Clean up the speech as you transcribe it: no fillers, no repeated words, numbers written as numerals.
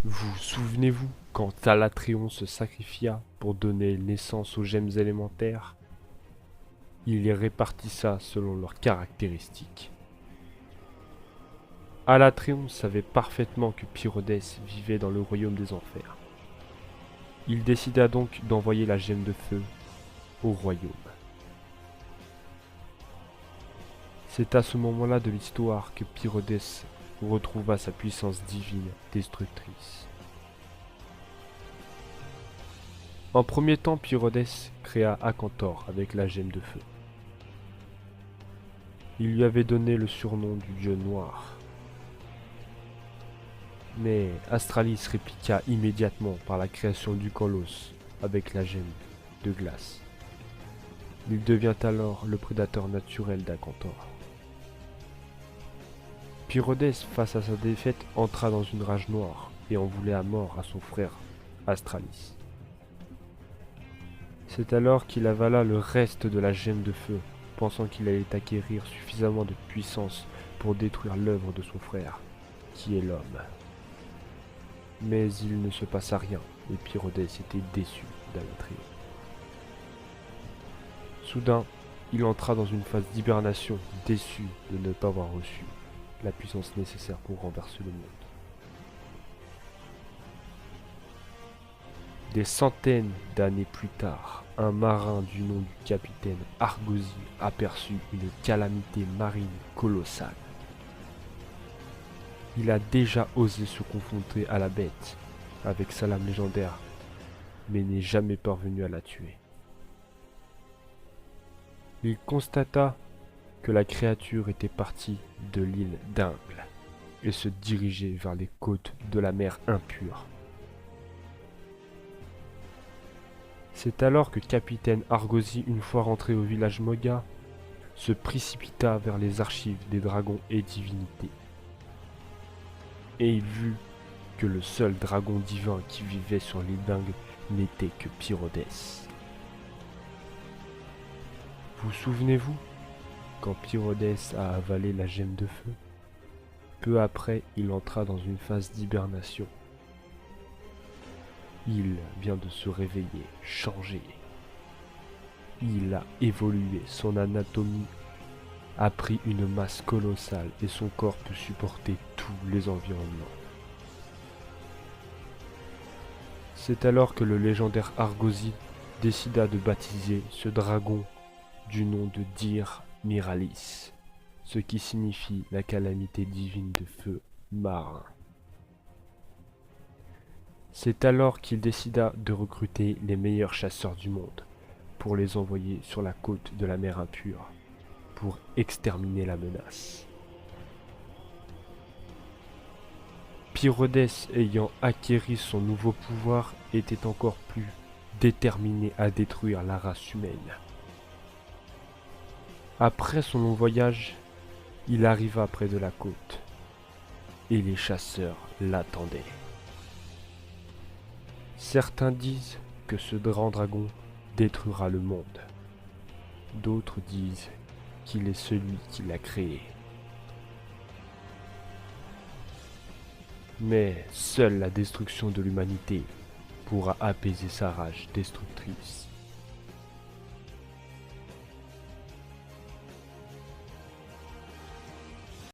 Vous souvenez-vous quand Talatréon se sacrifia pour donner naissance aux gemmes élémentaires? Il les répartissa selon leurs caractéristiques. Alatréon savait parfaitement que Pyrodès vivait dans le royaume des enfers. Il décida donc d'envoyer la gemme de feu au royaume. C'est à ce moment-là de l'histoire que Pyrodès retrouva sa puissance divine destructrice. En premier temps, Pyrodès créa Akantor avec la gemme de feu. Il lui avait donné le surnom du dieu noir. Mais Astralis répliqua immédiatement par la création du Kolos avec la gemme de glace. Il devient alors le prédateur naturel d'Akantor. Pyrodès, face à sa défaite, entra dans une rage noire et en voulait à mort à son frère Astralis. C'est alors qu'il avala le reste de la gemme de feu, pensant qu'il allait acquérir suffisamment de puissance pour détruire l'œuvre de son frère, qui est l'homme. Mais il ne se passa rien, et Pyrodès était déçu d'Alatréon. Soudain, il entra dans une phase d'hibernation, déçu de ne pas avoir reçu la puissance nécessaire pour renverser le monde. Des centaines d'années plus tard, un marin du nom du capitaine Argosy aperçut une calamité marine colossale. Il a déjà osé se confronter à la bête avec sa lame légendaire, mais n'est jamais parvenu à la tuer. Il constata que la créature était partie de l'île d'Ingle et se dirigeait vers les côtes de la mer impure. C'est alors que capitaine Argosy, une fois rentré au village Moga, se précipita vers les archives des dragons et divinités. Et il vit que le seul dragon divin qui vivait sur l'île d'Ingle n'était que Pyrodès. Vous souvenez-vous, quand Pyrodès a avalé la gemme de feu, peu après il entra dans une phase d'hibernation. Il vient de se réveiller, changer. Il a évolué, son anatomie a pris une masse colossale et son corps peut supporter tous les environnements. C'est alors que le légendaire Argosy décida de baptiser ce dragon du nom de Dir Miralis, ce qui signifie la calamité divine de feu marin. C'est alors qu'il décida de recruter les meilleurs chasseurs du monde pour les envoyer sur la côte de la mer impure pour exterminer la menace. Pyrodès, ayant acquéri son nouveau pouvoir, était encore plus déterminé à détruire la race humaine. Après son long voyage, il arriva près de la côte et les chasseurs l'attendaient. Certains disent que ce grand dragon détruira le monde. D'autres disent qu'il est celui qui l'a créé. Mais seule la destruction de l'humanité pourra apaiser sa rage destructrice.